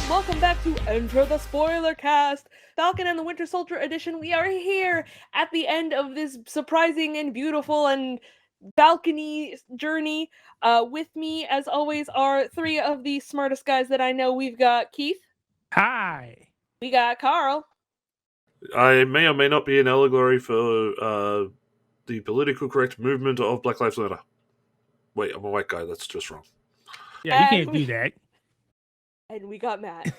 welcome back to Enter the Spoilercast, Falcon and the Winter Soldier edition. We are here at the end of this surprising and beautiful and balcony journey. With me, as always, are three of the smartest guys that I know. We've got Keith. Hi. We got Carl. I may or may not be an allegory for the political correct movement of Black Lives Matter. Wait, I'm a white guy. That's just wrong. Yeah, you can't do that. And we got Matt.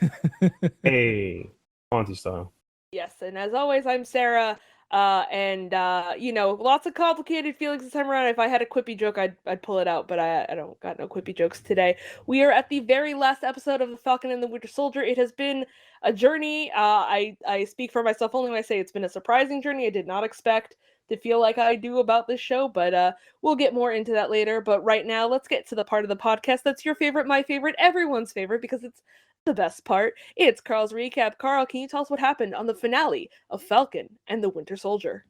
Hey, Auntie style. Yes, and as always, I'm Sarah. Lots of complicated feelings this time around. If I had a quippy joke, I'd pull it out, but I don't got no quippy jokes today. We are at the very last episode of The Falcon and the Winter Soldier. It has been a journey. I speak for myself only when I say it's been a surprising journey. I did not expect to feel like I do about this show, but we'll get more into that later. But right now, let's get to the part of the podcast that's your favorite, my favorite, everyone's favorite, because it's the best part. It's Carl's recap. Carl, can you tell us what happened on the finale of Falcon and the Winter Soldier?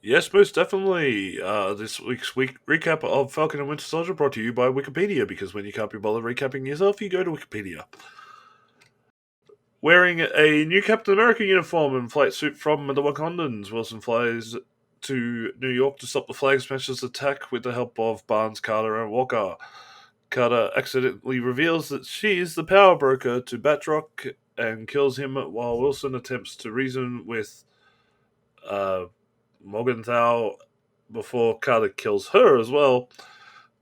Yes, most definitely. This week's recap of Falcon and Winter Soldier brought to you by Wikipedia, because when you can't be bothered recapping yourself, you go to Wikipedia. Wearing a new Captain America uniform and flight suit from the Wakandans, Wilson flies to New York to stop the Flag Smashers' attack with the help of Barnes, Carter, and Walker. Carter accidentally reveals that she is the power broker to Batroc and kills him, while Wilson attempts to reason with Morgenthau before Carter kills her as well.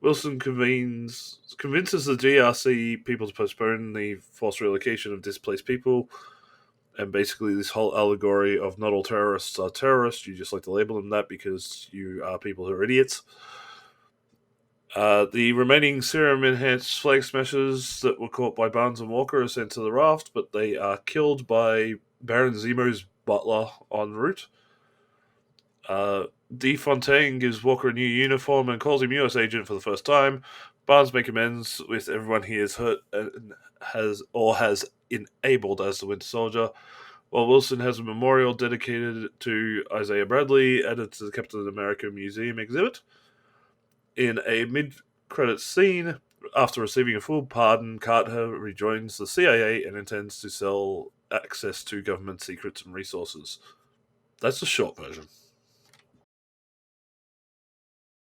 Wilson convinces the GRC people to postpone the forced relocation of displaced people, and basically this whole allegory of not all terrorists are terrorists, you just like to label them that because you are people who are idiots. The remaining serum-enhanced flag smashers that were caught by Barnes and Walker are sent to the raft, but they are killed by Baron Zemo's butler en route. D. Fontaine gives Walker a new uniform and calls him U.S. agent for the first time. Barnes makes amends with everyone he has hurt and has enabled as the Winter Soldier, while Wilson has a memorial dedicated to Isaiah Bradley added to the Captain America Museum exhibit. In a mid-credits scene, after receiving a full pardon, Carter rejoins the CIA and intends to sell access to government secrets and resources. That's the short version.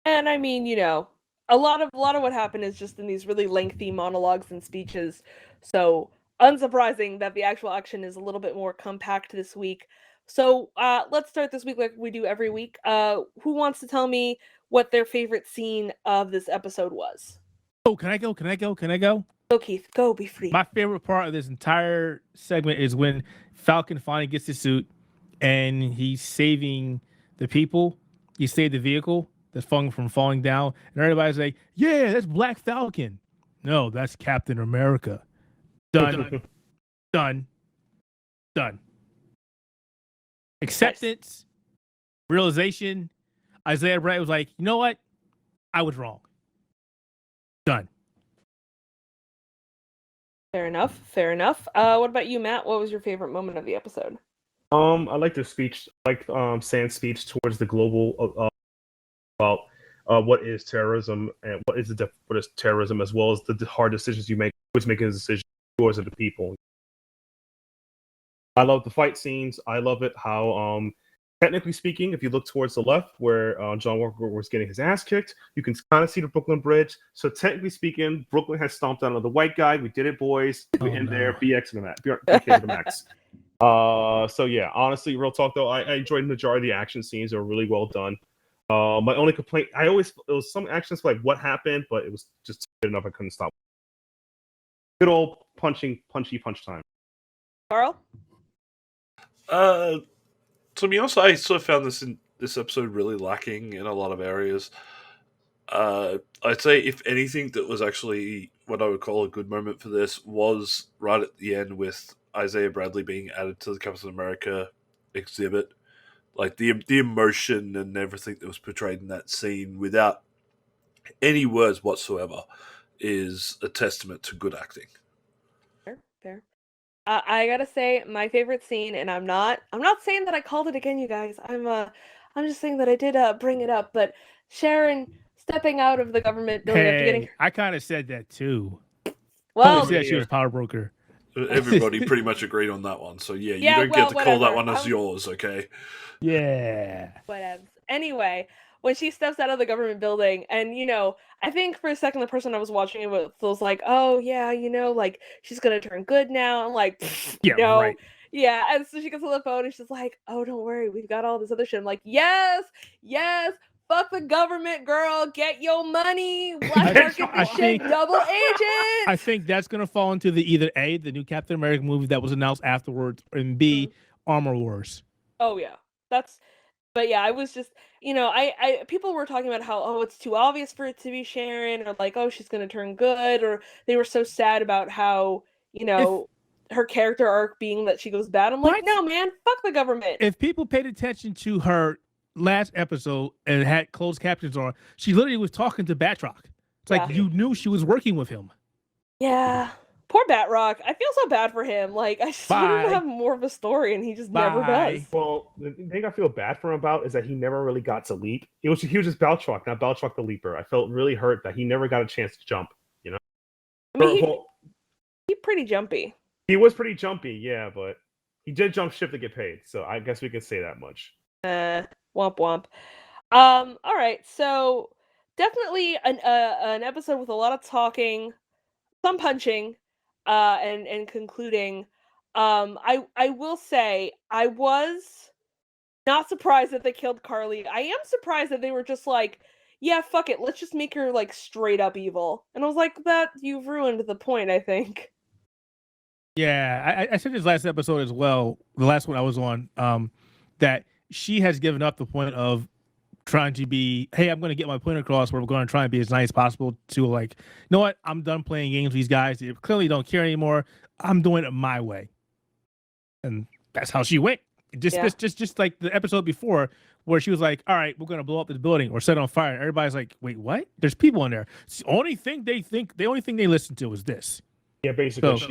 And I mean, a lot of what happened is just in these really lengthy monologues and speeches. So unsurprising that the actual action is a little bit more compact this week. So let's start this week like we do every week. Who wants to tell me what their favorite scene of this episode was? Oh, can I go? Go, Keith. Go, be free. My favorite part of this entire segment is when Falcon finally gets his suit and he's saving the people. He saved the vehicle that's from falling down. And everybody's like, yeah, that's Black Falcon. No, that's Captain America. Done. Done. Acceptance. Nice. Realization. Isaiah Bradley was like, you know what? I was wrong. Done. Fair enough. What about you, Matt? What was your favorite moment of the episode? I like the speech, Sam's speech towards the global about what is terrorism and what is terrorism, as well as the hard decisions you make, which making a decision towards the people. I love the fight scenes. I love it how technically speaking, if you look towards the left where John Walker was getting his ass kicked, you can kind of see the Brooklyn Bridge. So technically speaking, Brooklyn has stomped out of the white guy. We did it, boys. We in there. BK to the max. So yeah, honestly, real talk though, I enjoyed the majority of the action scenes. They were really well done. My only complaint, it was some actions like what happened, but it was just good enough I couldn't stop. Good old punchy punch time. Carl? To be honest, I sort of found this episode really lacking in a lot of areas. I'd say, if anything, that was actually what I would call a good moment for this was right at the end with Isaiah Bradley being added to the Captain America exhibit. Like the emotion and everything that was portrayed in that scene without any words whatsoever is a testament to good acting. Fair. I gotta say, my favorite scene, and I'm not saying that I called it again, you guys. I'm just saying that I did bring it up. But Sharon stepping out of the government building after getting. I kind of said that too. Well, said she was power broker. Everybody pretty much agreed on that one. So yeah, you Yeah, don't get to well, call that whatever. one as yours, okay? Yeah. Whatevs. Anyway, when she steps out of the government building, and I think for a second the person I was watching it with was like, "Oh yeah, like she's gonna turn good now." I'm like, Yeah, no, right. yeah. And so she gets on the phone and she's like, "Oh, don't worry, we've got all this other shit." I'm like, "Yes, yes." Fuck the government, girl. Get your money. Black market I the shit. think- Double I agent. think that's gonna fall into the either A, the new Captain America movie that was announced afterwards, and B, Armor Wars. Oh yeah, But yeah, I was just, I people were talking about how, oh, it's too obvious for it to be Sharon, or like, oh, she's gonna turn good, or they were so sad about how, her character arc being that she goes bad. I'm like, What? no, man, fuck the government. If people paid attention to her last episode and had closed captions on, she literally was talking to Batroc. It's like Yeah. you knew she was working with him. Yeah. Poor Batroc. I feel so bad for him. Like, I just want him to Bye. have more of a story, and he just never Bye. does. Well, the thing I feel bad for him about is that he never really got to leap. He was just Baltrock, not Baltrock the Leaper. I felt really hurt that he never got a chance to jump. I mean, Well, he's pretty jumpy. he was pretty jumpy, yeah, but he did jump ship to get paid. So I guess we could say that much. Womp womp. All right, so definitely an episode with a lot of talking, some punching, and concluding. I will say I was not surprised that they killed Carly. I am surprised that they were just like, yeah, fuck it, let's just make her like straight up evil. And I was like, that you've ruined the point, I think. Yeah, I said this last episode as well, the last one I was on, that she has given up the point of trying to be, hey, I'm going to get my point across where we're going to try and be as nice as possible to like, you know what, I'm done playing games with these guys. They clearly don't care anymore. I'm doing it my way. And that's how she went. Just like the episode before where she was like, all right, we're going to blow up this building or set it on fire. And everybody's like, wait, what? There's people in there. It's the only thing they listen to is this. Yeah, basically, So,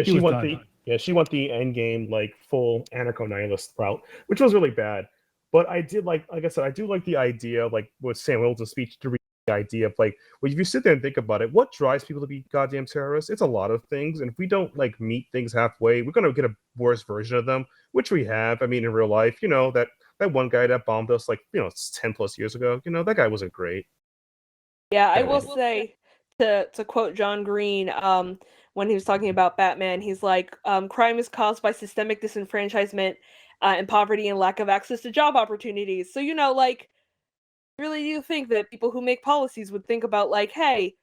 she was went done. she went the end game like full anarcho-nihilist route, which was really bad. But I did like I said, I do like the idea, like with Sam Wilson's speech, to read the idea of like, well, if you sit there and think about it, what drives people to be goddamn terrorists? It's a lot of things, and if we don't like meet things halfway, we're gonna get a worse version of them, which we have. I mean, in real life, that one guy that bombed us, like, it's 10 plus years ago. That guy wasn't great. Yeah, I will say, to quote John Green, when he was talking about Batman, he's like, crime is caused by systemic disenfranchisement and poverty and lack of access to job opportunities. So, like, really do think that people who make policies would think about, like, hey,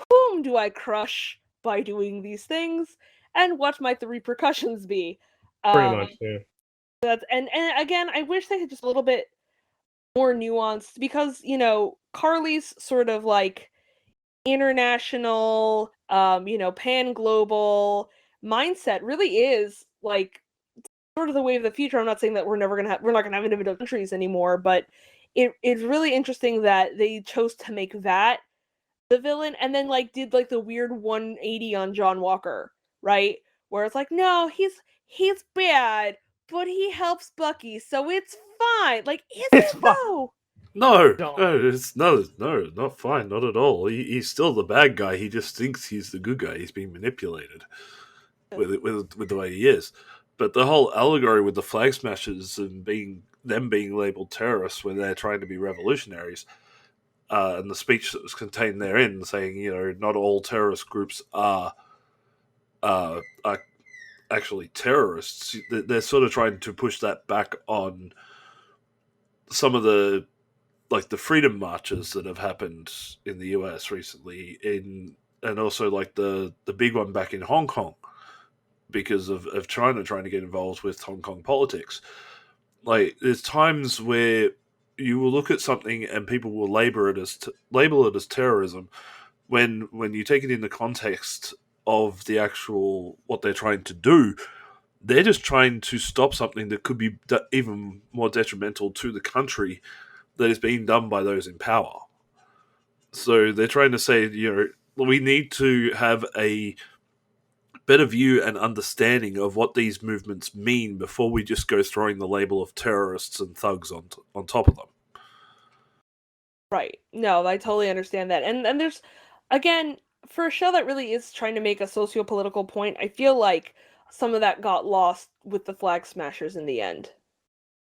whom do I crush by doing these things? And what might the repercussions be? Pretty much, yeah. And again, I wish they had just a little bit more nuanced, because, Carly's sort of like international, pan-global mindset really is like sort of the way of the future. I'm not saying that we're not gonna have individual countries anymore, but it's really interesting that they chose to make that the villain, and then like did like the weird 180 on John Walker, right? Where it's like, no, he's bad, but he helps Bucky, so it's fine. Like, is it though? No, it's not fine, not at all. He's still the bad guy. He just thinks he's the good guy. He's being manipulated with the way he is. But the whole allegory with the flag smashers and being labeled terrorists when they're trying to be revolutionaries, and the speech that was contained therein, saying, not all terrorist groups are actually terrorists. They're sort of trying to push that back on some of the freedom marches that have happened in the US recently, and also like the big one back in Hong Kong because of China trying to get involved with Hong Kong politics. Like, there's times where you will look at something and people will label it as terrorism when you take it in the context of the actual what they're trying to do. They're just trying to stop something that could be even more detrimental to the country that is being done by those in power. So they're trying to say, we need to have a better view and understanding of what these movements mean before we just go throwing the label of terrorists and thugs on top of them. Right. No, I totally understand that. And there's, again, for a show that really is trying to make a socio-political point, I feel like some of that got lost with the Flag Smashers in the end.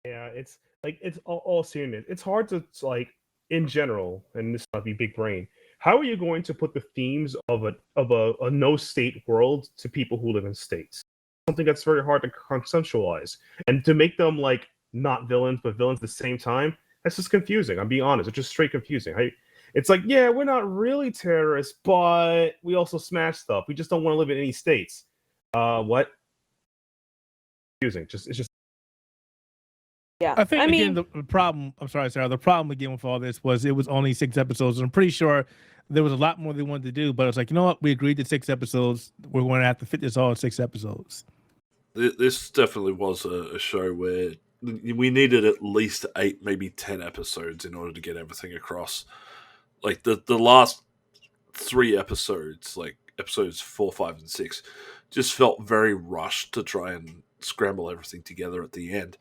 Yeah, it's like it's all serious. It's hard to like in general, and this might be big brain. How are you going to put the themes of a no state world to people who live in states? Something that's very hard to conceptualize, and to make them like not villains but villains at the same time. That's just confusing. I'm being honest. It's just straight confusing. It's like, yeah, we're not really terrorists, but we also smash stuff. We just don't want to live in any states. What? Confusing. It's just. Yeah, I think I again mean, the problem. I'm sorry, Sarah. The problem again with all this was it was only 6 episodes. I'm pretty sure there was a lot more they wanted to do, but it's like, you know what? We agreed to 6 episodes. We're going to have to fit this all in 6 episodes. This definitely was a show where we needed at least 8, maybe 10 episodes in order to get everything across. Like the last 3 episodes, like episodes 4, 5, and 6, just felt very rushed to try and scramble everything together at the end.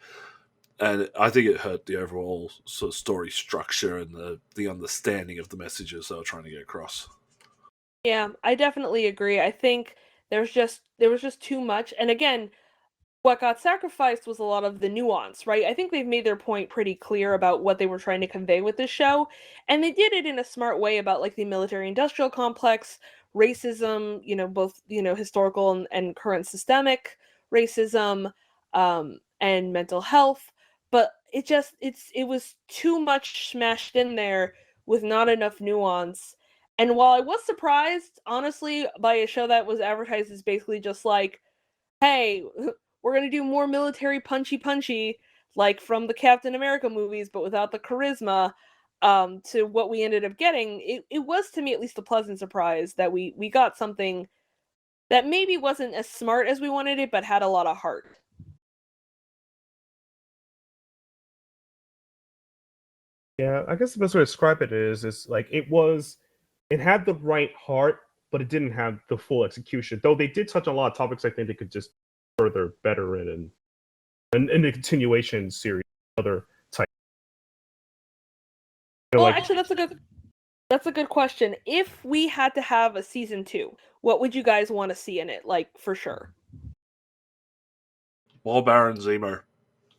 And I think it hurt the overall sort of story structure and the understanding of the messages they were trying to get across. yeah, I definitely agree. I think there was just too much. And again, what got sacrificed was a lot of the nuance, right? I think they've made their point pretty clear about what they were trying to convey with this show, and they did it in a smart way about like the military industrial complex, racism, both, historical and current systemic racism, and mental health. But it was too much smashed in there with not enough nuance. And while I was surprised, honestly, by a show that was advertised as basically just like, hey, we're gonna do more military punchy, like from the Captain America movies, but without the charisma, to what we ended up getting, it was to me at least a pleasant surprise that we got something that maybe wasn't as smart as we wanted it, but had a lot of heart. Yeah, I guess the best way to describe it is like it had the right heart, but it didn't have the full execution. Though they did touch on a lot of topics I think they could just further better it and in the continuation series, other type. Well, Like actually, that's a good question. If we had to have a season 2, what would you guys want to see in it? Like, for sure. More Baron Zemo.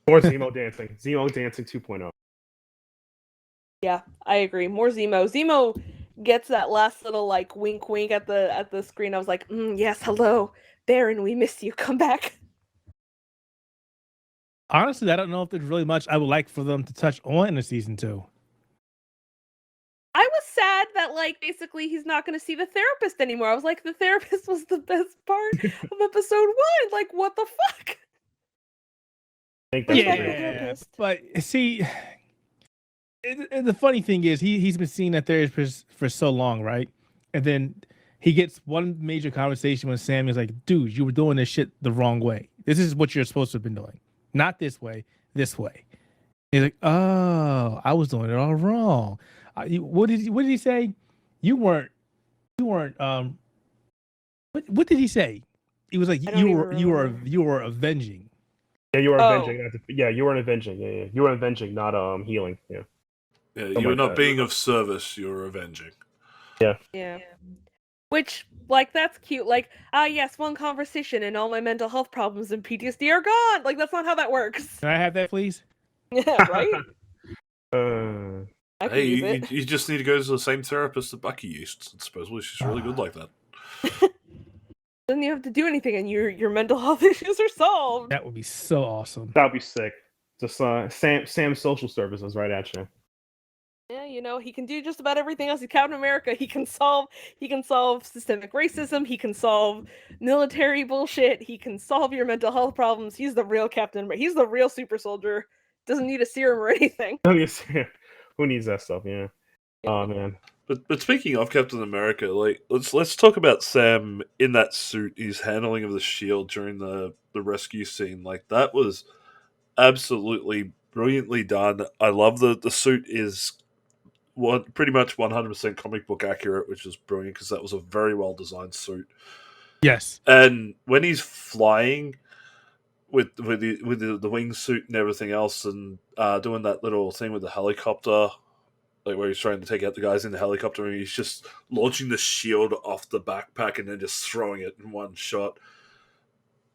more Zemo dancing 2.0. Yeah, I agree. More Zemo. Zemo gets that last little like wink wink at the screen. I was like, yes, hello, Baron, we miss you. Come back. Honestly, I don't know if there's really much I would like for them to touch on in a season 2. I was sad that like basically he's not going to see the therapist anymore. I was like, the therapist was the best part of episode 1. Like, what the fuck? I think Where's that's my great. therapist? But see, the funny thing is he's been seeing that therapist for so long, right? And then he gets one major conversation with Sam. He's like, dude, you were doing this shit the wrong way. This is what you're supposed to have been doing. Not this way, this way. He's like, oh, I was doing it all wrong. What did he say? You weren't what did he say? He was like, I don't even remember. you were avenging. Yeah, you were Oh. avenging. Yeah, you were avenging. Yeah, you were avenging, not healing. Yeah. Yeah, Something you were like not that. being of service, you were avenging. Yeah. Which, like, that's cute. Like, yes, one conversation and all my mental health problems and PTSD are gone. Like, that's not how that works. Can I have that, please? Yeah, right? I could Hey, use you, it. you just need to go to the same therapist that Bucky used. Supposedly she's really good like that. Then you have to do anything and your mental health issues are solved. That would be so awesome. That'd be sick. Just Sam's social services right at you. Yeah, he can do just about everything else. He's Captain America. He can solve systemic racism. He can solve military bullshit. He can solve your mental health problems. He's the real Captain America. He's the real super soldier. Doesn't need a serum or anything. Who needs that stuff? Yeah. Oh man. But speaking of Captain America, like let's talk about Sam in that suit. His handling of the shield during the rescue scene, like that was absolutely brilliantly done. I love the suit is pretty much 100% comic book accurate, which is brilliant because that was a very well designed suit. Yes. And when he's flying with the wingsuit and everything else, and doing that little thing with the helicopter, like where he's trying to take out the guys in the helicopter, and he's just launching the shield off the backpack and then just throwing it in one shot.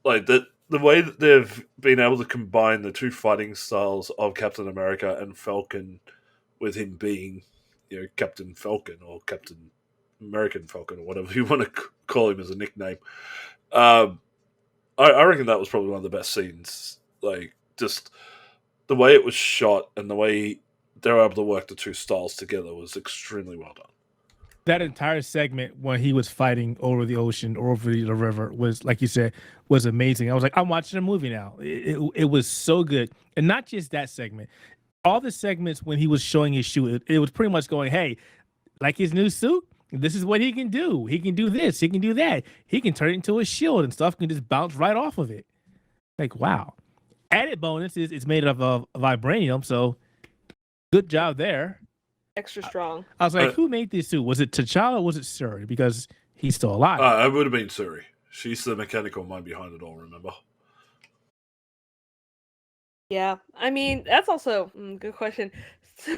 Like the way that they've been able to combine the two fighting styles of Captain America and Falcon, with him being, Captain Falcon or Captain American Falcon or whatever you want to call him as a nickname. I reckon that was probably one of the best scenes. Like, just the way it was shot and the way they were able to work the two styles together was extremely well done. That entire segment when he was fighting over the ocean or over the river was, like you said, was amazing. I was like, I'm watching a movie now. It was so good. And not just that segment. All the segments when he was showing his suit, it was pretty much going, hey, like his new suit, this is what he can do. He can do this. He can do that. He can turn it into a shield and stuff can just bounce right off of it. Like, wow. Added bonus is it's made of vibranium, so good job there. Extra strong. I was like, who made this suit? Was it T'Challa or was it Shuri? Because he's still alive. It would have been Shuri. She's the mechanical mind behind it all, remember? Yeah, I mean, that's also a good question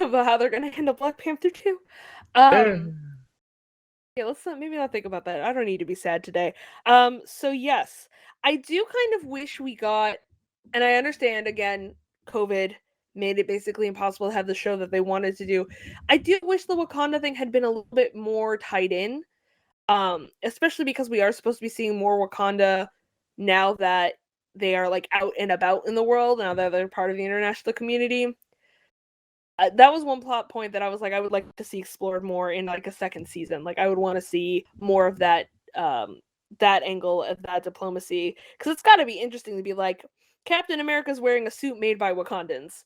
about how they're going to handle Black Panther 2. Yeah, let's maybe not think about that. I don't need to be sad today. So yes, I do kind of wish we got, and I understand, again, COVID made it basically impossible to have the show that they wanted to do. I do wish the Wakanda thing had been a little bit more tied in, especially because we are supposed to be seeing more Wakanda now that they are like out and about in the world, now that they're part of the international community. That was one plot point that I was like, I would like to see explored more in like a second season. Like I would want to see more of that that angle of that diplomacy, because it's got to be interesting to be like, Captain America's wearing a suit made by Wakandans,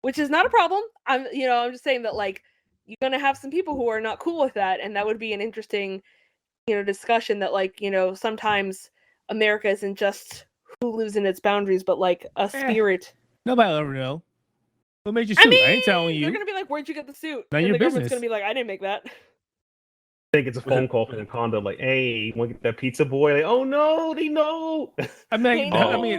which is not a problem. I'm just saying that like you're gonna have some people who are not cool with that, and that would be an interesting, discussion that like, sometimes America isn't just who lives in its boundaries, but like a spirit. Nobody will ever know. What made your suit? I ain't telling you. They're gonna be like, "Where'd you get the suit?" Not and your the government's business. gonna be like, "I didn't make that." I think it's a phone call from Wakanda, like, "Hey, want to get that pizza boy?" Like, "Oh no, they know." I mean,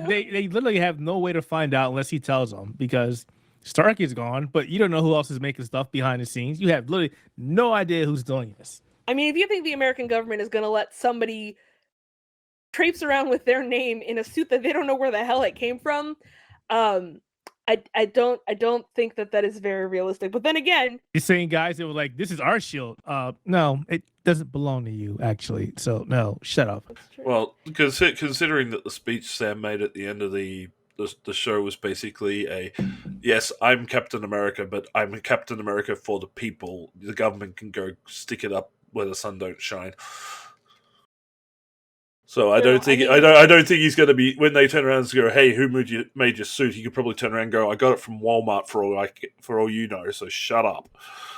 they literally have no way to find out unless he tells them, because Stark is gone, but you don't know who else is making stuff behind the scenes. You have literally no idea who's doing this. I mean, if you think the American government is gonna let somebody traipse around with their name in a suit that they don't know where the hell it came from, I don't think that is very realistic. But then again, you're saying guys that were like, "This is our shield." No, it doesn't belong to you, actually. So no, shut up. Well, considering that the speech Sam made at the end of the show was basically yes, I'm Captain America, but I'm Captain America for the people. The government can go stick it up where the sun don't shine. So I don't think he's going to be, when they turn around and go, "Hey, who made your suit?" He could probably turn around and go, "I got it from Walmart for all you know, so shut up."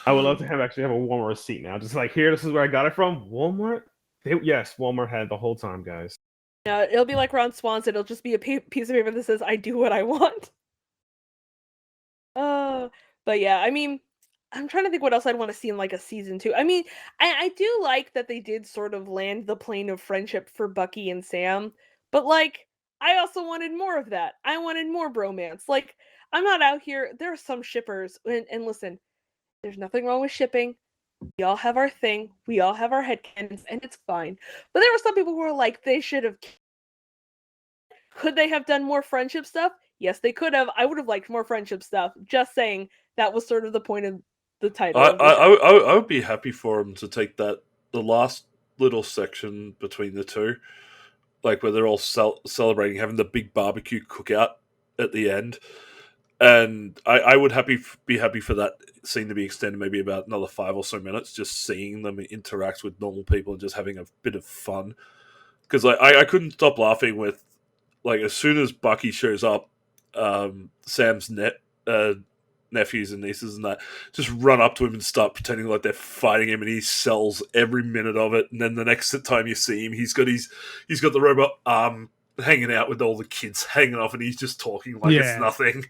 I would love to have a Walmart receipt now. Just like, here, this is where I got it from. Walmart? Yes, Walmart had it the whole time, guys. No, it'll be like Ron Swanson. It'll just be a piece of paper that says, "I do what I want." But yeah, I mean, I'm trying to think what else I'd want to see in like a season 2. I mean, I do like that they did sort of land the plane of friendship for Bucky and Sam, but like, I also wanted more of that. I wanted more bromance. Like, I'm not out here. There are some shippers, and listen, there's nothing wrong with shipping. We all have our thing. We all have our headcanons, and it's fine. But there were some people who were like, they should have. Could they have done more friendship stuff? Yes, they could have. I would have liked more friendship stuff. Just saying, that was sort of the point of the title. I would be happy for him to take the last little section between the two, like where they're all celebrating, having the big barbecue cookout at the end, and I would be happy for that scene to be extended maybe about another 5 or so minutes, just seeing them interact with normal people and just having a bit of fun. Because I couldn't stop laughing with, like, as soon as Bucky shows up, Sam's nephews and nieces and that just run up to him and start pretending like they're fighting him, and he sells every minute of it. And then the next time you see him, he's got the robot arm hanging out with all the kids hanging off, and he's just talking like it's nothing.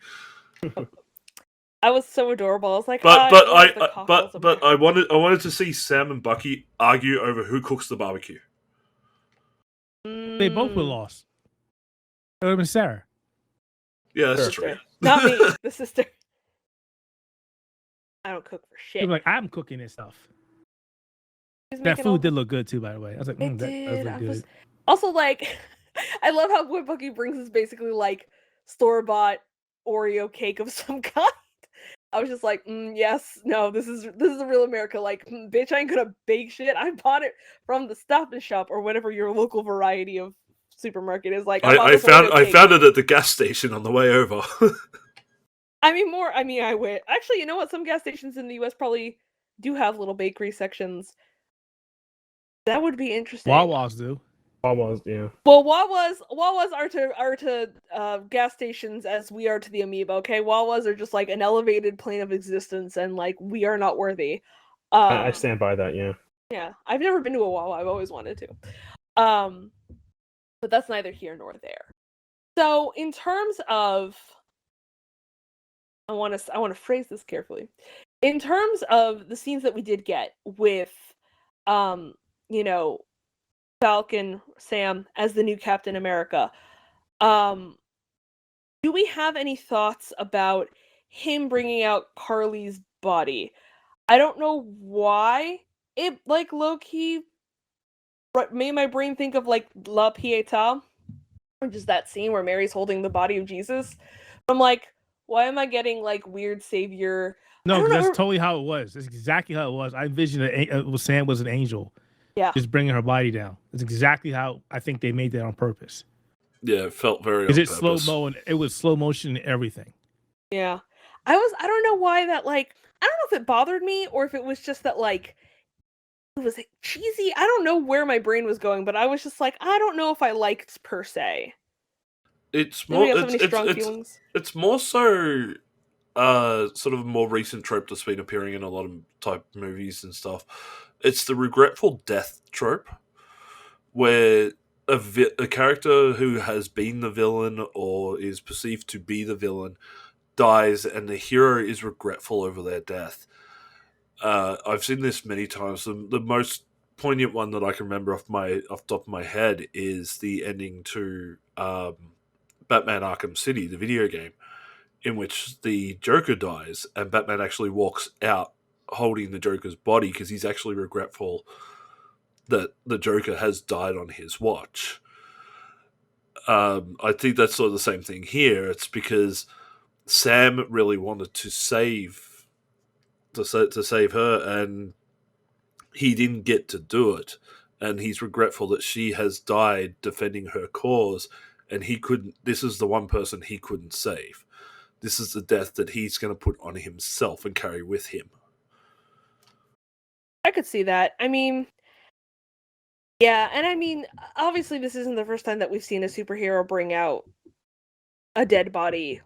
I was so adorable. I was like, but I wanted to see Sam and Bucky argue over who cooks the barbecue. They both were lost. It would have been Sarah. Yeah, that's true. Not me, the sister. I don't cook for He shit. was like, I'm cooking this stuff. He's That making food all did look good too, by the way. I was like, It that does did. look good. Also, like, I love how what Bucky brings is basically like store-bought Oreo cake of some kind. I was just like, yes, no, this is a real America. Like, bitch, I ain't gonna bake shit. I bought it from the Stop and Shop or whatever your local variety of supermarket is. Like, I bought this Oreo I cake. found it at the gas station on the way over. I went. Actually, you know what? Some gas stations in the U.S. probably do have little bakery sections. That would be interesting. Wawa's do. Wawa's, yeah. Well, Wawas are to gas stations as we are to the amoeba. Okay, Wawas are just like an elevated plane of existence, and like we are not worthy. I stand by that, yeah. Yeah, I've never been to a Wawa. I've always wanted to. But that's neither here nor there. So, in terms of, I want to phrase this carefully. In terms of the scenes that we did get with, you know, Falcon Sam as the new Captain America, do we have any thoughts about him bringing out Carly's body? I don't know why it like low-key made my brain think of like La Pietà, which is that scene where Mary's holding the body of Jesus. I'm like, why am I getting like weird savior? No, because that's totally how it was. That's exactly how it was. I envisioned Sam was an angel. Yeah. Just bringing her body down. That's exactly how I think they made that on purpose. Yeah, it felt very on Is it purpose. slow-mo, and it was slow motion and everything. Yeah. I don't know why that, like, I don't know if it bothered me or if it was just that, like, it was like, cheesy. I don't know where my brain was going, but I was just like, I don't know if I liked per se. It's more. Feelings? It's more so sort of a more recent trope that's been appearing in a lot of type movies and stuff. It's the regretful death trope, where a character who has been the villain or is perceived to be the villain dies, and the hero is regretful over their death. I've seen this many times. The most poignant one that I can remember off the top of my head is the ending to Batman Arkham City, the video game, in which the Joker dies, and Batman actually walks out holding the Joker's body because he's actually regretful that the Joker has died on his watch. I think that's sort of the same thing here. It's because Sam really wanted to save her, and he didn't get to do it, and he's regretful that she has died defending her cause, and he couldn't. This is the one person he couldn't save. This is the death that he's going to put on himself and carry with him. I could see that. I mean, yeah, and I mean, obviously this isn't the first time that we've seen a superhero bring out a dead body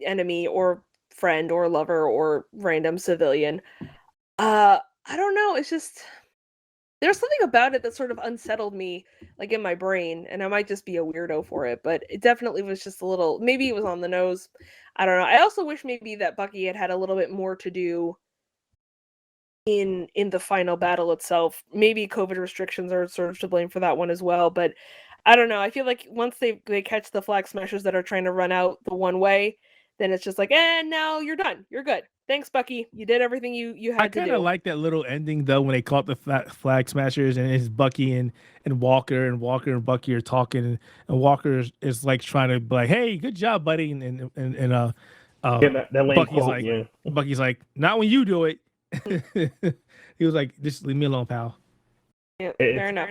enemy or friend or lover or random civilian. I don't know, it's just there's something about it that sort of unsettled me, like, in my brain, and I might just be a weirdo for it, but it definitely was just a little, maybe it was on the nose. I don't know. I also wish maybe that Bucky had a little bit more to do in the final battle itself. Maybe COVID restrictions are sort of to blame for that one as well, but I don't know. I feel like once they catch the Flag Smashers that are trying to run out the one way, then it's just like, now you're done. You're good. Thanks, Bucky. You did everything you had to do. I kind of like that little ending though, when they caught the Flag Smashers and it's Bucky and Walker and Bucky are talking, and Walker is like trying to be like, "Hey, good job, buddy," and that Bucky's quote, like, yeah. Bucky's like, "Not when you do it." He was like, "Just leave me alone, pal." Yeah, fair enough.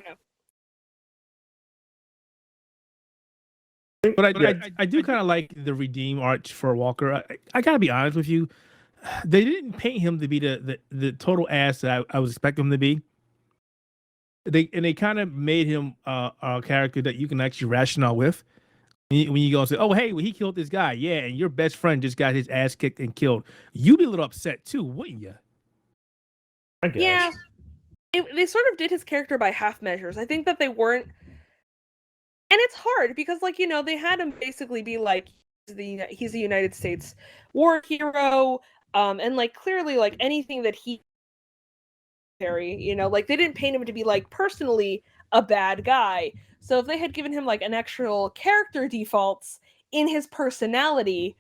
But I do kind of like the redeem arc for Walker. I gotta be honest with you, they didn't paint him to be the total ass that I was expecting him to be. They kind of made him a character that you can actually rationale with. When you go and say, "Oh, hey, well, he killed this guy," yeah, and your best friend just got his ass kicked and killed, you'd be a little upset too, wouldn't you? I guess. Yeah, they sort of did his character by half measures. I think that they weren't, and it's hard because, like, they had him basically be like he's the United States war hero, and like clearly like anything that he, like they didn't paint him to be like personally a bad guy. So if they had given him like an actual character defaults in his personality,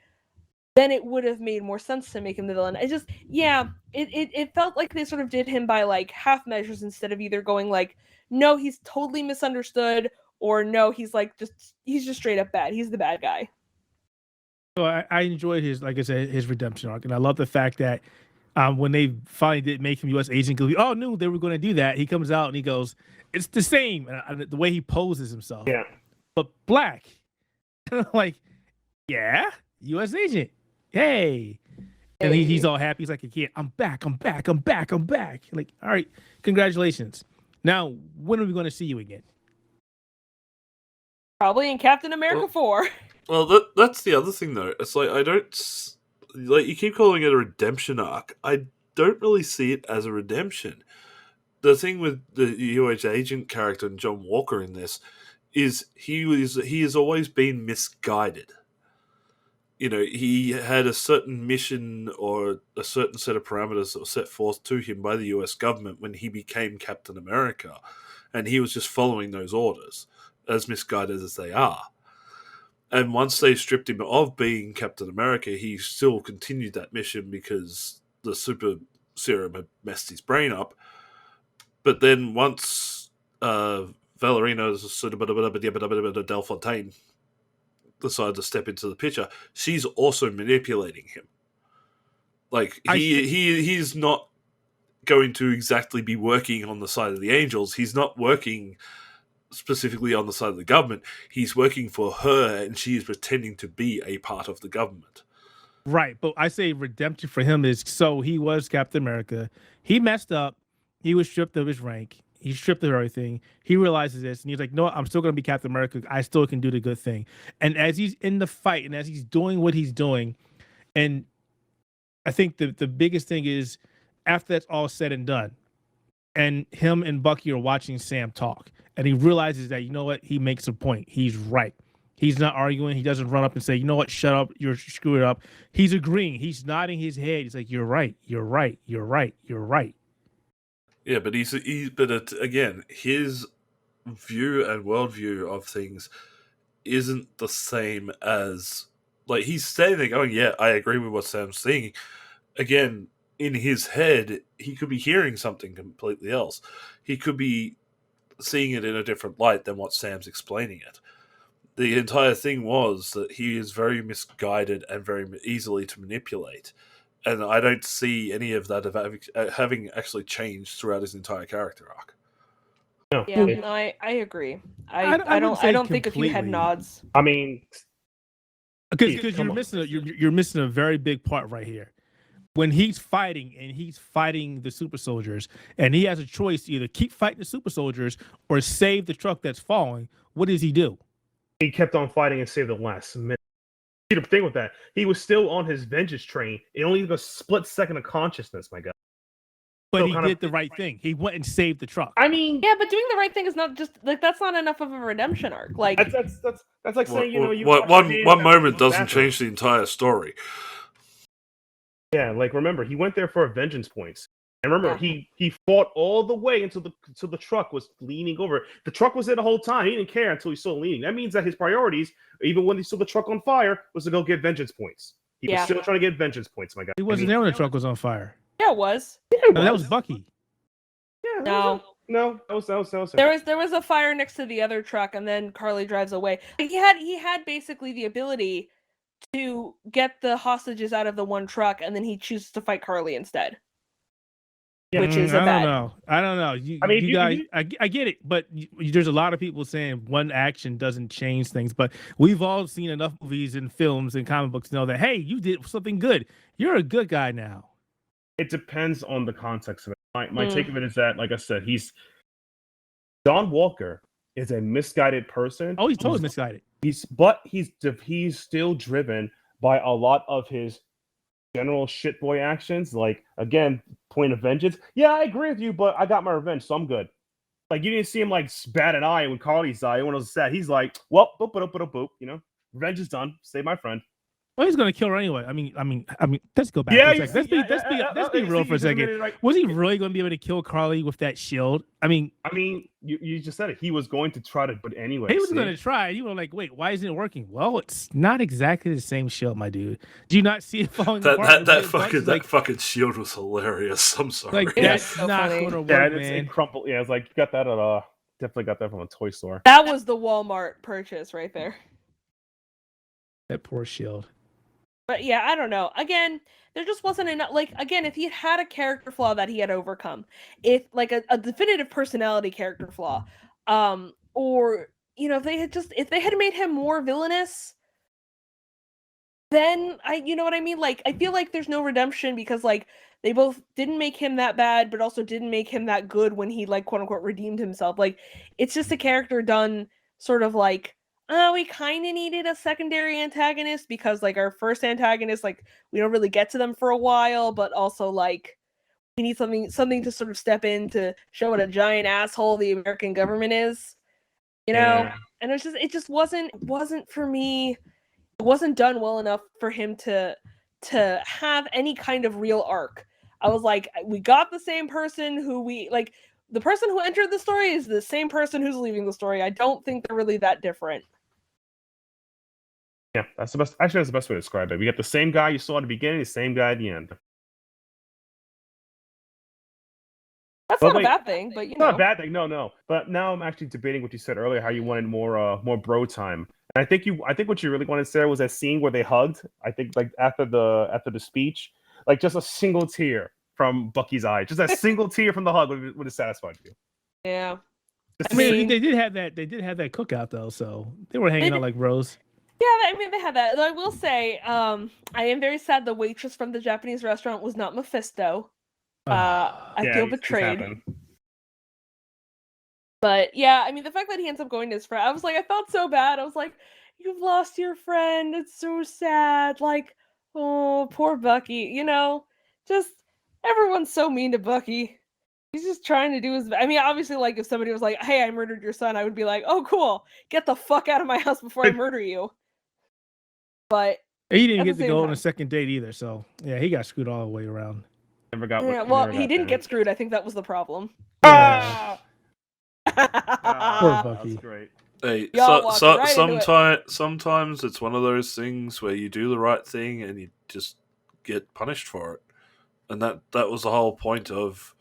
then it would have made more sense to make him the villain. It felt like they sort of did him by like half measures instead of either going like, no, he's totally misunderstood, or no, he's just straight up bad. He's the bad guy. So I enjoyed his, like I said, his redemption arc, and I love the fact that when they finally did make him U.S. agent, because we all knew they were going to do that. He comes out and he goes, "It's the same." And the way he poses himself, Yeah, but black. Like, yeah, U.S. agent, hey. And he's all happy. He's like, "Again, I'm back. I'm back. I'm back. I'm back." Like, all right, congratulations. Now, when are we going to see you again? Probably in Captain America 4. Well, that's the other thing, though. It's like, I don't... Like, you keep calling it a redemption arc. I don't really see it as a redemption. The thing with the U.S. agent character and John Walker in this is he has always been misguided. You know, he had a certain mission or a certain set of parameters that were set forth to him by the US government when he became Captain America. And he was just following those orders, as misguided as they are. And once they stripped him of being Captain America, he still continued that mission because the super serum had messed his brain up. But then once Valerina Del Fontaine decided to step into the picture, she's also manipulating him. Like, he's not going to exactly be working on the side of the Angels. He's not working specifically on the side of the government. He's working for her, and she is pretending to be a part of the government. Right, but I say redemption for him is, so he was Captain America. He messed up. He was stripped of his rank. He stripped of everything. He realizes this, and he's like, "No, I'm still going to be Captain America. I still can do the good thing." And as he's in the fight, and as he's doing what he's doing, and I think the biggest thing is, after that's all said and done, and him and Bucky are watching Sam talk, and he realizes that, you know what, he makes a point. He's right. He's not arguing. He doesn't run up and say, "You know what, shut up, you're screwing up." He's agreeing. He's nodding his head. He's like, "You're right. You're right. You're right. You're right." Yeah, but again, his view and worldview of things isn't the same as, like, he's standing there going, "Yeah, I agree with what Sam's saying." Again, in his head, he could be hearing something completely else. He could be seeing it in a different light than what Sam's explaining it. The entire thing was that he is very misguided and very easily to manipulate. And I don't see any of that having actually changed throughout his entire character arc. no, Yeah, no, I agree. I don't think if you had nods. I mean, because you're missing a very big part right here. When he's fighting the super soldiers, and he has a choice to either keep fighting the super soldiers or save the truck that's falling, what does he do? he kept on fighting and saved the last minute. See, the thing with that, he was still on his vengeance train. It only took a split second of consciousness, my God. But So he kind of- did the right thing. He went and saved the truck. I mean, Yeah, but doing the right thing is not just like, that's not enough of a redemption arc. Like, that's like saying, you know, you one moment doesn't change the entire story. Yeah, like remember, he went there for vengeance points. And remember, he fought all the way until the truck was leaning over. The truck was there the whole time. He didn't care until he saw leaning. That means that his priorities, even when he saw the truck on fire, was to go get vengeance points. He was still trying to get vengeance points, my God. He wasn't there when the truck was on fire. yeah, it was. No, that was Bucky. Yeah, No, that was there was a fire next to the other truck, and then Carly drives away. He had basically the ability to get the hostages out of the one truck, and then he chooses to fight Carly instead. Which is I don't know. You guys, I get it, but there's a lot of people saying one action doesn't change things. But we've all seen enough movies and films and comic books to know that, hey, you did something good. You're a good guy now. It depends on the context of it. My take of it is that, like I said, John Walker is a misguided person. Oh, he's totally misguided. He's still driven by a lot of his general shitboy actions, like, again, point of vengeance. Yeah, I agree with you, but I got my revenge, so I'm good. Like, you didn't see him like bat an eye when Carly's died. When it was sad, he's like, well, boop, boop, boop, boop, boop, you know, revenge is done. Save my friend. Well, he's gonna kill her anyway. I mean, let's go back Yeah, for a second. Let's be real for a second. Was he really gonna be able to kill Carly with that shield? I mean, you just said it. He was going to try to, but anyway, he was gonna try. You were like, wait, why isn't it working? Well, it's not exactly the same shield, my dude. Do you not see it falling apart? That fucking shield was hilarious. I'm sorry. Like that's so not gonna work, man. It crumpled. Yeah, it's like you got that at definitely got that from a toy store. That was the Walmart purchase right there. That poor shield. But yeah, I don't know. Again, there just wasn't enough. Like, again, if he had a character flaw that he had overcome, if like a definitive personality character flaw, or if they had made him more villainous, then you know what I mean? Like, I feel like there's no redemption because like they both didn't make him that bad, but also didn't make him that good when he like quote unquote redeemed himself. Like, it's just a character done sort of like. We kind of needed a secondary antagonist because, like, our first antagonist, like, we don't really get to them for a while, but also, like, we need something to sort of step in to show what a giant asshole the American government is, Yeah. And it just wasn't for me. It wasn't done well enough for him to have any kind of real arc. I was like, we got the same person who the person who entered the story is the same person who's leaving the story. I don't think they're really that different. Yeah, that's the best. Actually, that's the best way to describe it. We got the same guy you saw at the beginning, the same guy at the end. That's not a bad thing, but not a bad thing. No. But now I'm actually debating what you said earlier, how you wanted more bro time. And I think what you really wanted, Sarah, was that scene where they hugged. I think like after the speech, like just a single tear from Bucky's eye, just that single tear from the hug would have satisfied you. Yeah. I mean, they did have that cookout though, so they were hanging out like bros. Yeah, I mean, they had that. Though I will say, I am very sad the waitress from the Japanese restaurant was not Mephisto. I feel betrayed. But yeah, I mean, the fact that he ends up going to his friend, I was like, I felt so bad. I was like, you've lost your friend. It's so sad. Like, oh, poor Bucky. Just everyone's so mean to Bucky. He's just trying to do his best. I mean, obviously, like, if somebody was like, hey, I murdered your son, I would be like, oh, cool. Get the fuck out of my house before I murder you. But he didn't get to go on a second date either, so yeah, he got screwed all the way around. He didn't get screwed. I think that was the problem. Yeah. Poor Bucky. That's great. Hey, sometimes it's one of those things where you do the right thing and you just get punished for it, and that was the whole point of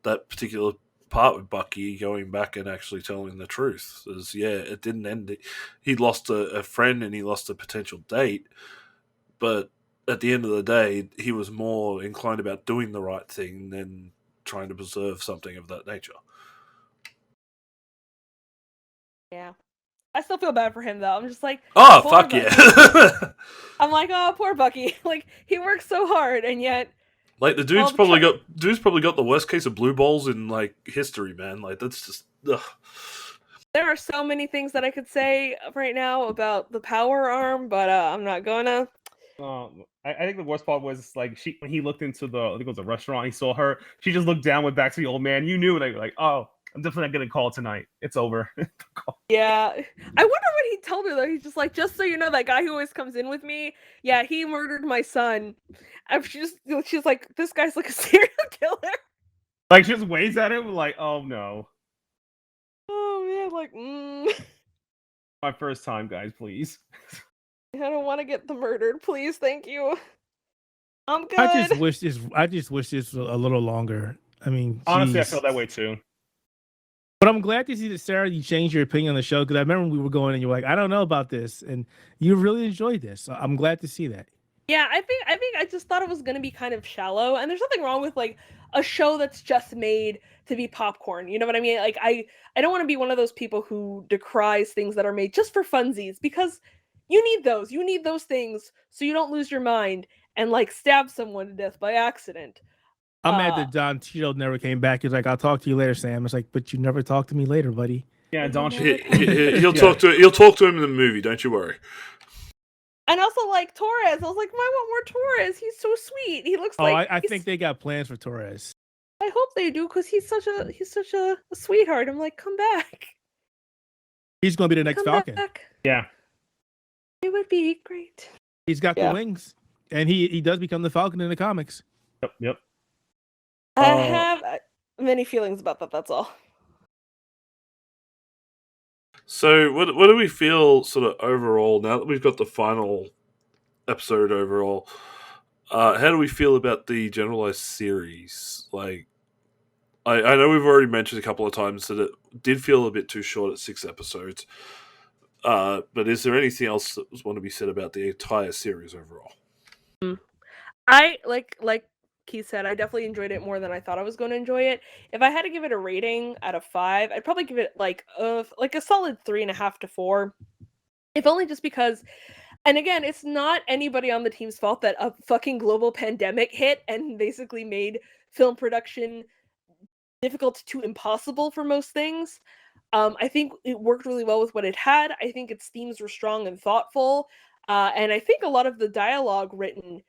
that particular part with Bucky going back and actually telling the truth. Is it didn't end. He lost a friend and he lost a potential date, but at the end of the day, he was more inclined about doing the right thing than trying to preserve something of that nature. Yeah. I still feel bad for him though. I'm just like, oh fuck Bucky. Yeah. I'm like, oh, poor Bucky. Like, he works so hard and yet like the dude's probably got the worst case of blue balls in like history, man. Like, that's just ugh. There are so many things that I could say right now about the power arm, but I'm not gonna. I think the worst part was like when he looked into I think it was a restaurant, he saw her. She just looked down, went back to the old man. You knew, like, oh, I'm definitely not getting a call tonight. It's over. Yeah, I wonder what he told her though. He's just like, just so you know, that guy who always comes in with me, yeah, he murdered my son. And she's like, this guy's like a serial killer. Like, she just waves at him like, oh no. Oh man, like, My first time, guys, please. I don't want to get murdered, please, thank you. I'm good. I just wish this was a little longer. I mean, honestly, I felt that way too. But I'm glad to see that, Sarah, you changed your opinion on the show, because I remember we were going and you were like, I don't know about this, and you really enjoyed this. So I'm glad to see that. Yeah, I think I just thought it was gonna be kind of shallow, and there's nothing wrong with like a show that's just made to be popcorn. You know what I mean? Like, I don't want to be one of those people who decries things that are made just for funsies, because you need those. You need those things so you don't lose your mind and like stab someone to death by accident. I'm mad that Don Cheadle never came back. He's like, I'll talk to you later, Sam. It's like, but you never talked to me later, buddy. Yeah, Don he'll talk to him in the movie, don't you worry. And also, like, Torres. I was like, I want more Torres. He's so sweet. He looks like... I think they got plans for Torres. I hope they do, because he's such a sweetheart. I'm like, come back. He's going to be the next Falcon. Back. Yeah. It would be great. He's got the wings, and he does become the Falcon in the comics. Yep. I have many feelings about that. That's all. So, what do we feel sort of overall now that we've got the final episode overall? How do we feel about the generalized series? Like, I know we've already mentioned a couple of times that it did feel a bit too short at 6 episodes. But is there anything else that was want to be said about the entire series overall? I like Keith said, I definitely enjoyed it more than I thought I was going to enjoy it. If I had to give it a rating out of 5, I'd probably give it like a solid 3.5 to 4. If only just because, and again, it's not anybody on the team's fault that a fucking global pandemic hit and basically made film production difficult to impossible for most things. I think it worked really well with what it had. I think its themes were strong and thoughtful. And I think a lot of the dialogue written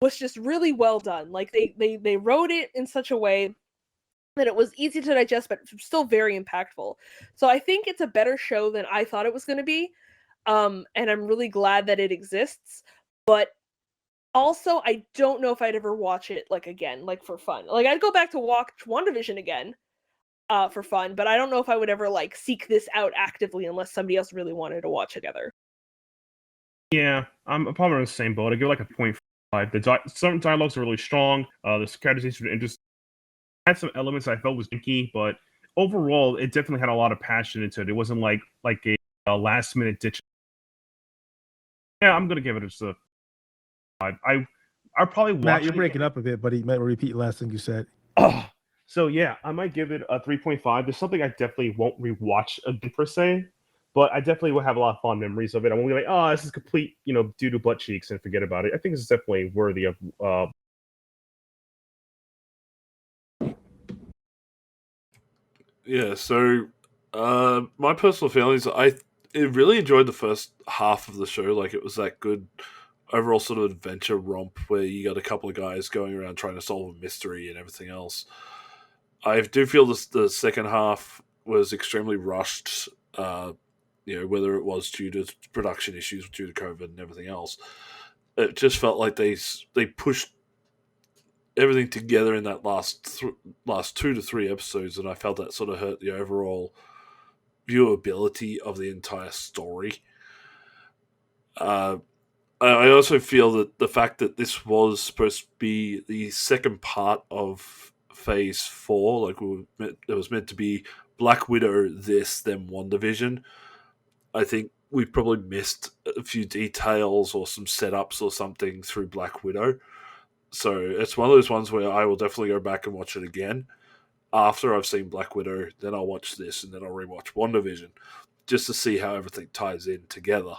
was just really well done. Like they wrote it in such a way that it was easy to digest, but still very impactful. So I think it's a better show than I thought it was going to be. And I'm really glad that it exists. But also, I don't know if I'd ever watch it like again, like for fun. Like I'd go back to watch WandaVision again for fun, but I don't know if I would ever like seek this out actively unless somebody else really wanted to watch together. Yeah, I'm probably in the same boat. I give it like a 0.5. Some dialogues are really strong. The characterizations were interesting. Had some elements I felt was janky, but overall, it definitely had a lot of passion into it. It wasn't like a last minute ditch. Yeah, I'm gonna give it just a 5. I probably watch. Matt, you're breaking up a bit, but he might repeat the last thing you said. So yeah, I might give it a 3.5. There's something I definitely won't rewatch again per se, but I definitely will have a lot of fond memories of it. I won't be like, oh, this is complete, due to butt cheeks and forget about it. I think it's definitely worthy of. Yeah. So, my personal feelings, I really enjoyed the first half of the show. Like, it was that good overall sort of adventure romp where you got a couple of guys going around trying to solve a mystery and everything else. I do feel the second half was extremely rushed, whether it was due to production issues due to COVID and everything else. It just felt like they pushed everything together in that last 2 to 3 episodes, and I felt that sort of hurt the overall viewability of the entire story. I also feel that the fact that this was supposed to be the second part of Phase 4, like it was meant to be Black Widow, this, then WandaVision. I think we probably missed a few details or some setups or something through Black Widow. So it's one of those ones where I will definitely go back and watch it again. After I've seen Black Widow, then I'll watch this, and then I'll rewatch WandaVision, just to see how everything ties in together.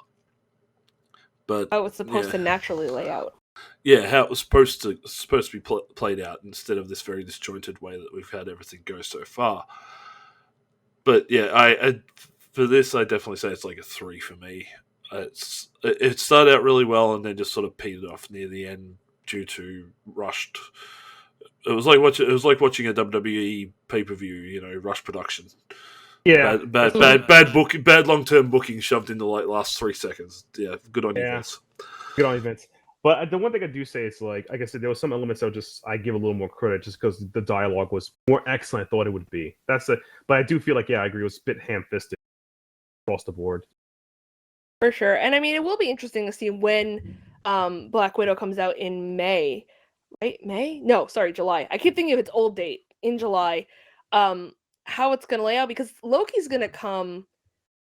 But how it's supposed to naturally lay out. Yeah, how it was supposed to be played out instead of this very disjointed way that we've had everything go so far. But yeah, I for this, I definitely say it's like a 3 for me. It started out really well and then just sort of petered off near the end due to rushed. It was like watching a WWE pay-per-view, rush production. Yeah, bad long-term booking shoved in the last 3 seconds. Yeah, good on you, Vince. Good on you, Vince. But the one thing I do say is like I said, there was some elements I give a little more credit just because the dialogue was more excellent. I thought it would be. But I do feel like I agree. It was a bit ham-fisted across the board. For sure, and I mean it will be interesting to see when Black Widow comes out in May, right? May? No, sorry, July. I keep thinking of its old date in July. How it's gonna lay out because Loki's gonna come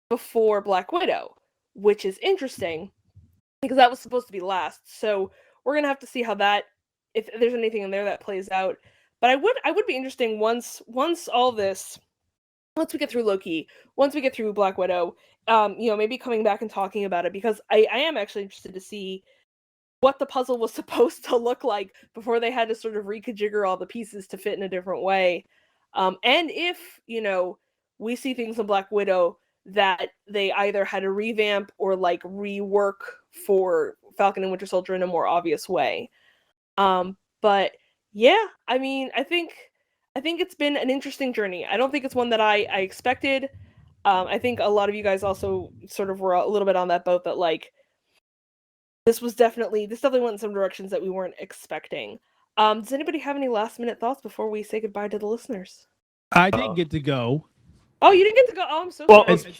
before Black Widow, which is interesting. Because that was supposed to be last, so we're gonna have to see how that, if there's anything in there that plays out. But I would be interesting once all this, once we get through Loki, once we get through Black Widow, maybe coming back and talking about it because I am actually interested to see what the puzzle was supposed to look like before they had to sort of reconfigure all the pieces to fit in a different way, and if we see things in Black Widow that they either had to revamp or like rework for Falcon and Winter Soldier in a more obvious way. But yeah, I mean, I think it's been an interesting journey. I don't think it's one that I expected. I think a lot of you guys also sort of were a little bit on that boat that like this definitely went in some directions that we weren't expecting. Does anybody have any last minute thoughts before we say goodbye to the listeners? I didn't get to go. Oh, you didn't get to go. Oh, I'm so Well, sorry.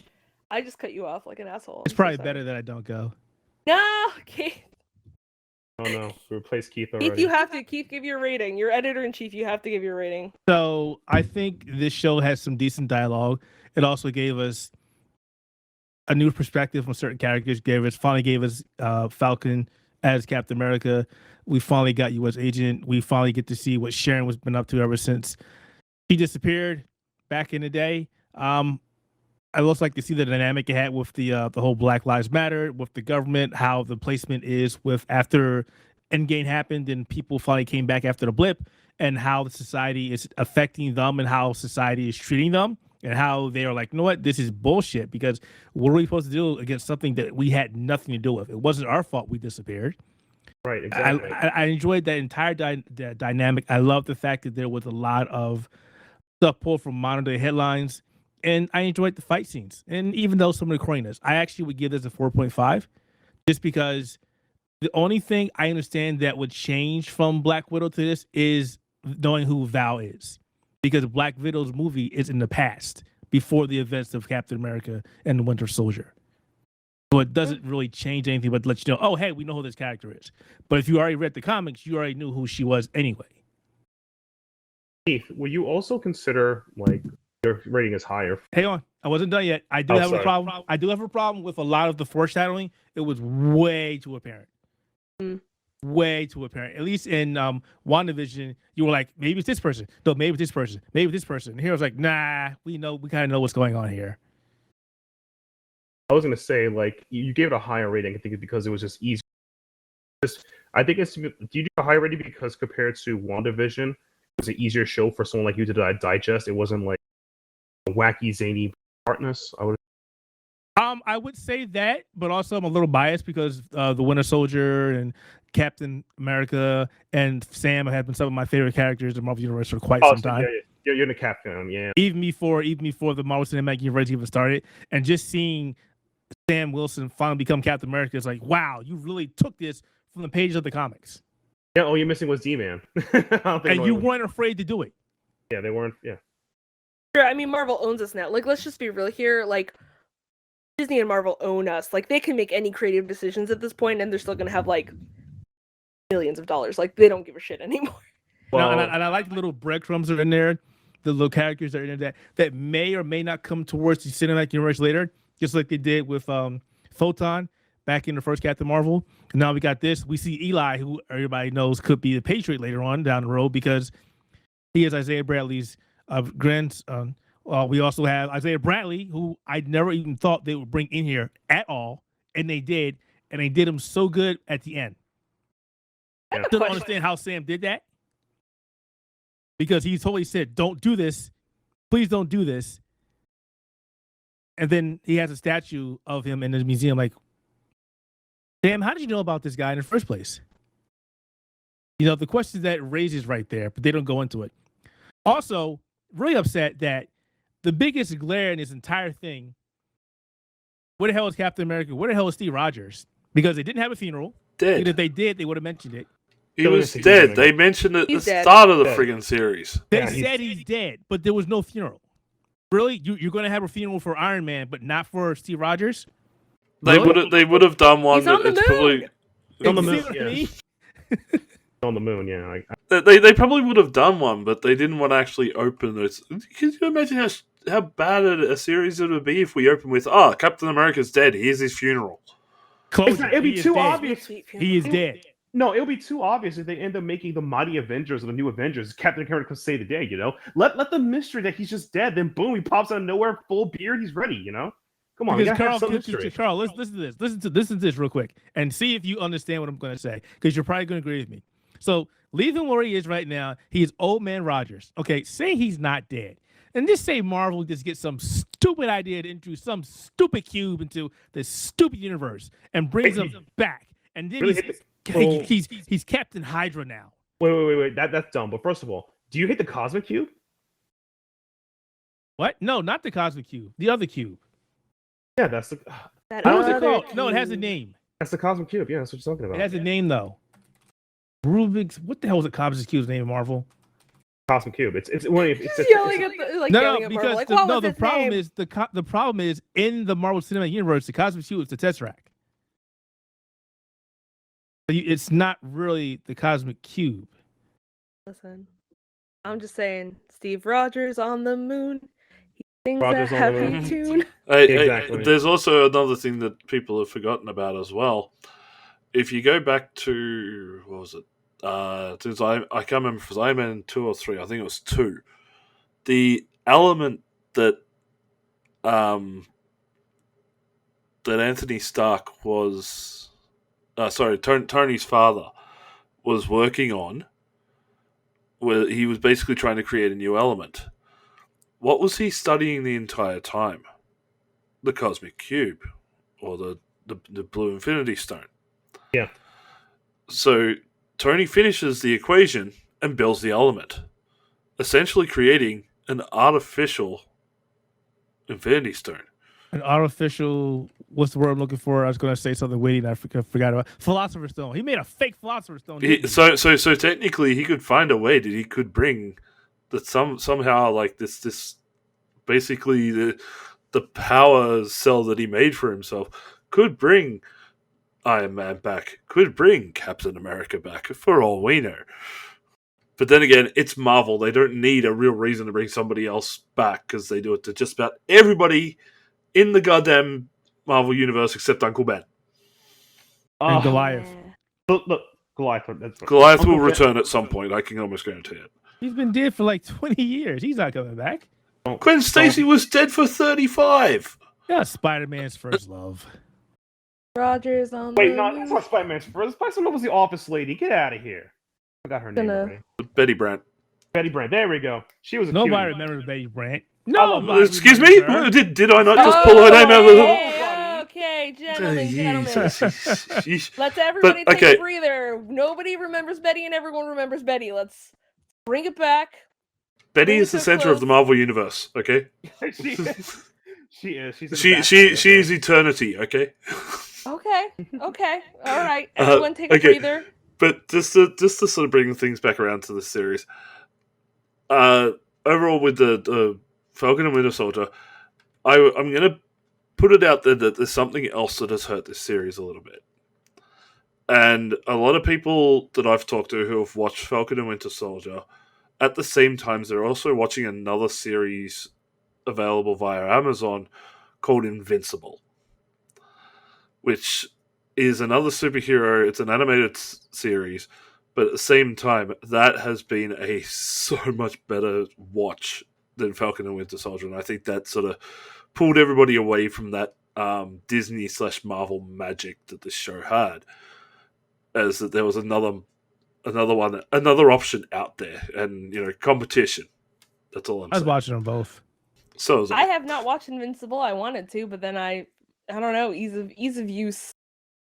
I just cut you off like an asshole. It's probably better that I don't go. No, Keith. Oh no, we replaced Keith Keith, already. you have to. Keith, give your rating. You're editor in chief. You have to give your rating. So I think this show has some decent dialogue. It also gave us a new perspective from certain characters. Finally gave us Falcon as Captain America. We finally got U.S. Agent. We finally get to see what Sharon was been up to ever since he disappeared back in the day. I also like to see the dynamic it had with the whole Black Lives Matter, with the government, how the placement is with after Endgame happened and people finally came back after the blip, and how the society is affecting them and how society is treating them, and how they are like, you know what, this is bullshit, because what are we supposed to do against something that we had nothing to do with? It wasn't our fault we disappeared. Right, exactly. I enjoyed that entire dynamic. I love the fact that there was a lot of stuff pulled from modern day headlines. And I enjoyed the fight scenes. And even though some of the corniness, I actually would give this a 4.5 just because the only thing I understand that would change from Black Widow to this is knowing who Val is. Because Black Widow's movie is in the past, before the events of Captain America and the Winter Soldier. So it doesn't really change anything but let you know, oh, hey, we know who this character is. But if you already read the comics, you already knew who she was anyway. Keith, will you also consider, like, your rating is higher? Hang on, I wasn't done yet. I do have a problem. I do have a problem with a lot of the foreshadowing. It was way too apparent. Way too apparent. At least in WandaVision, you were like, maybe it's this person. No, maybe it's this person. Maybe it's this person. And here I was like, nah, we kind of know what's going on here. I was gonna say, like, you gave it a higher rating. I think because it was just easy. I think it's. Do you do a high rating because compared to WandaVision, it was an easier show for someone like you to digest? It wasn't like wacky, zany partness. I would say that, but also I'm a little biased because the Winter Soldier and Captain America and Sam have been some of my favorite characters in the Marvel Universe for quite some time. Yeah, you're in the Captain, yeah. Even before the Marvel Cinematic Universe even started, and just seeing Sam Wilson finally become Captain America is like, wow, you really took this from the pages of the comics. Yeah, all you're missing was D-Man. And you weren't afraid to do it. Yeah, they weren't. Yeah. Sure, I mean, Marvel owns us now. Like, let's just be real here. Like, Disney and Marvel own us. Like, they can make any creative decisions at this point, and they're still gonna have like millions of dollars. Like, they don't give a shit anymore. Well, and I like the little breadcrumbs that are in there, the little characters that are in there that may or may not come towards the cinematic universe later, just like they did with Photon back in the first Captain Marvel. And now we got this. We see Eli, who everybody knows could be the Patriot later on down the road because he is Isaiah Bradley's grandson. We also have Isaiah Bradley, who I never even thought they would bring in here at all, and they did him so good at the end. Yeah. I still don't understand how Sam did that, because he totally said, "Don't do this, please don't do this," and then he has a statue of him in the museum. Like, Sam, how did you know about this guy in the first place? You know, the questions that it raises right there, but they don't go into it. Also, really upset that the biggest glare in this entire thing, where the hell is Captain America? Where the hell is Steve Rogers? Because they didn't have a funeral. Dead. And if they did, they would have mentioned it. He was dead. They mentioned it at the start of the friggin' series. They said he's dead, but there was no funeral. Really? You're going to have a funeral for Iron Man, but not for Steve Rogers? They would have done one. He's on the moon. Probably on the moon. Yeah. On the moon, yeah. They probably would have done one, but they didn't want to actually open it. Can you imagine how bad a series it would be if we open with, Captain America's dead, here's his funeral. It'd be too obvious. He is dead. No, it'll be too obvious if they end up making the Mighty Avengers or the New Avengers. Captain America could save the day, you know? Let the mystery that he's just dead, then boom, he pops out of nowhere, full beard, he's ready, you know? Come on, Carl, listen to this. Listen to this real quick and see if you understand what I'm going to say, because you're probably going to agree with me. So leave him where he is right now. He is old man Rogers. Okay, say he's not dead. And just say Marvel just gets some stupid idea to introduce some stupid cube into this stupid universe and brings him back. And then he's Captain Hydra now. Wait. That's dumb. But first of all, do you hate the Cosmic Cube? What? No, not the Cosmic Cube. The other cube. Yeah, that's the... What was it called? No, it has a name. That's the Cosmic Cube. Yeah, that's what you're talking It about. has a name though. Rubik's. What the hell is the Cosmic Cube's name in Marvel? Cosmic Cube. It's Just yelling at yelling at Marvel. Because Like, what was the its problem name? is the problem is in the Marvel Cinematic Universe, the Cosmic Cube is the Tesseract. It's not really the Cosmic Cube. Listen, I'm just saying, Steve Rogers on the moon. He sings Rogers a on the happy moon. tune. Exactly. There's also another thing that people have forgotten about as well. If you go back to, what was it? Since I can't remember if it was Iron Man 2 or 3, I think it was 2. The element that that Anthony Stark was, Tony's father was working on, where he was basically trying to create a new element. What was he studying the entire time? The Cosmic Cube, or the Blue Infinity Stone. Yeah. So Tony finishes the equation and builds the element, essentially creating an artificial Infinity Stone. An artificial. What's the word I'm looking for? I was going to say something witty and I forgot about. Philosopher's Stone. He made a fake Philosopher's Stone. So technically, he could find a way that he could bring that somehow like this basically the power cell that he made for himself could bring Iron Man back, could bring Captain America back, for all we know. But then again, it's Marvel. They don't need a real reason to bring somebody else back, because they do it to just about everybody in the goddamn Marvel universe except Uncle Ben. And Goliath. Look, Goliath. Goliath Uncle will Ben- return at some point. I can almost guarantee it. He's been dead for like 20 years. He's not coming back. Gwen Stacy was dead for 35. Yeah, Spider-Man's first love. Rogers on Wait, the no, moon. that's not Spider-Man's first. Spider-Man was the office lady. Get out of here. I forgot her name already. Betty Brant. Betty Brant. There we go. She was a Nobody cutie. remembers Betty Brant. love Nobody. Excuse me? remembers her. Did I not just pull her name out of the... Okay, gentlemen. Jeez. Let's everybody But, take okay. a breather. Nobody remembers Betty and everyone remembers Betty. Let's bring it back. Betty is the so center of close. the Marvel universe, okay? She is. She is. She's in the She background, is eternity, okay? Okay. All right. Everyone take a okay. breather. But just to sort of bring things back around to this series, overall with the Falcon and Winter Soldier, I'm going to put it out there that there's something else that has hurt this series a little bit. And a lot of people that I've talked to who have watched Falcon and Winter Soldier, at the same time, they're also watching another series available via Amazon called Invincible, which is another superhero. It's an animated series, but at the same time, that has been a so much better watch than Falcon and Winter Soldier, and I think that sort of pulled everybody away from that Disney/Marvel magic that this show had, as that there was another option out there, and competition. That's all I'm I was saying. watching them both. So was I have not watched Invincible. I wanted to, but then I don't know, ease of use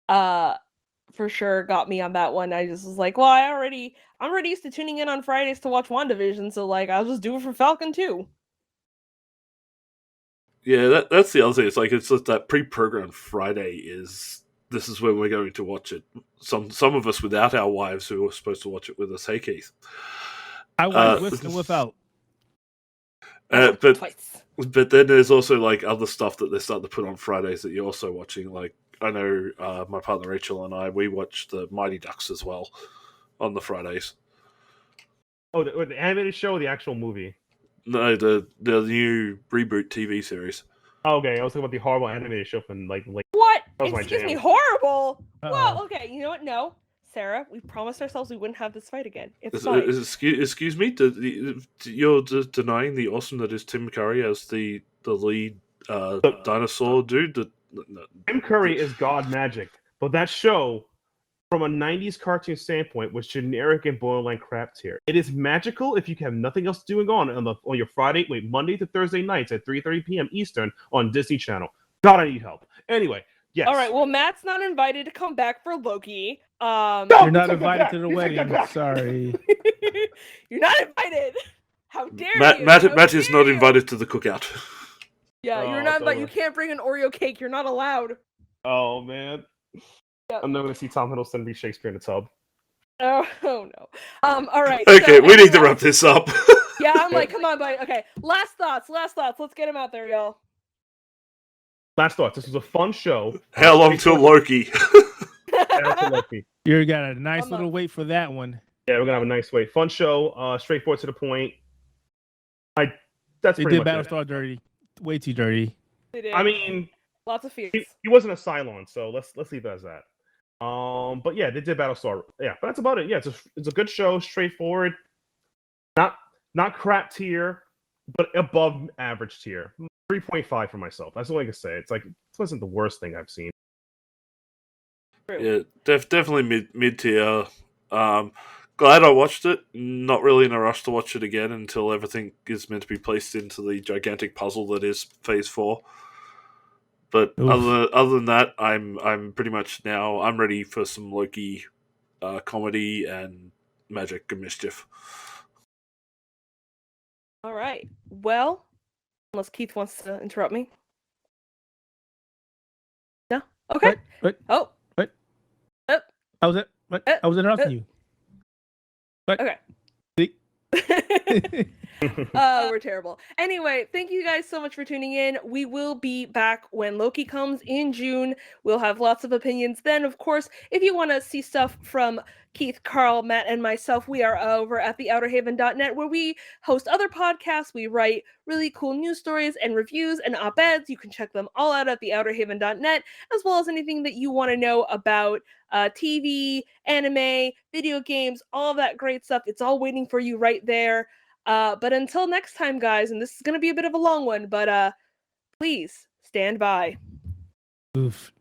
for sure got me on that one. I just was like, well, I'm already used to tuning in on Fridays to watch WandaVision, so like I'll just do it for Falcon too. Yeah, that's the other thing. It's just that pre-programmed Friday is. This is when we're going to watch it. Some of us without our wives who were supposed to watch it with us. Hey, Keith. I watched with and without. But then there's also like other stuff that they're starting to put on Fridays that you're also watching. Like I know my partner Rachel and we watch the Mighty Ducks as well on the Fridays. Oh, the animated show or the actual movie? No, the new reboot TV series. Oh, okay, I was talking about the horrible animated show from like What? That was my Excuse me, jam. horrible. Uh-oh. Well, okay, you know what? No, Sarah, we promised ourselves we wouldn't have this fight again. It's fine. Excuse me, you're denying the awesome that is Tim Curry as the lead dinosaur dude. Tim Curry is god magic, but that show, from a 90s cartoon standpoint, was generic and borderline crap tier. It is magical if you have nothing else doing on your Monday to Thursday nights at 3:30 p.m. Eastern on Disney Channel. God, I need help. Anyway, yes. All right, well, Matt's not invited to come back for Loki. No! You're not take it invited back. to the You take wedding. it back. Sorry. You're not invited. How dare you? Matt is How not dare you? invited to the cookout. Yeah, Oh, you're not it's invited. You over. can't bring an Oreo cake. You're not allowed. Oh man. Yep. I'm not going to see Tom Hiddleston be Shakespeare in a tub. Oh no. All right. Okay, so we need to anyone- wrap this up. Yeah, I'm like, come on, buddy. Okay, last thoughts. Let's get him out there, y'all. Last thoughts. This was a fun show. How long till Loki? Shout out to Loki. You got a nice I'm little up. wait for that one. Yeah, we're gonna have a nice way. Fun show. Straightforward to the point. That's They pretty did much it. Battlestar dirty, way too dirty. They did. I mean, lots of fears. he wasn't a Cylon, so let's leave it as that. But yeah, they did Battlestar. Yeah, but that's about it. Yeah, it's a good show, straightforward. Not crap tier, but above average tier. 3.5 for myself. That's all I can say. It's like, this wasn't the worst thing I've seen. Yeah, definitely mid tier. Glad I watched it. Not really in a rush to watch it again until everything is meant to be placed into the gigantic puzzle that is Phase 4. But other than that, I'm pretty much now I'm ready for some Loki comedy and magic and mischief. All right. Well, unless Keith wants to interrupt me. No. Okay. What? Oh. What? Oh. I was it. What? I was interrupting you. What? Okay. We're terrible. Anyway, thank you guys so much for tuning in. We will be back when Loki comes in June. We'll have lots of opinions then. Of course, if you want to see stuff from Keith, Carl, Matt, and myself, we are over at the Outerhaven.net, where we host other podcasts. We write really cool news stories and reviews and op-eds. You can check them all out at the Outerhaven.net, as well as anything that you want to know about TV, anime, video games, all that great stuff. It's all waiting for you right there. But until next time, guys, and this is going to be a bit of a long one, but please stand by. Oof.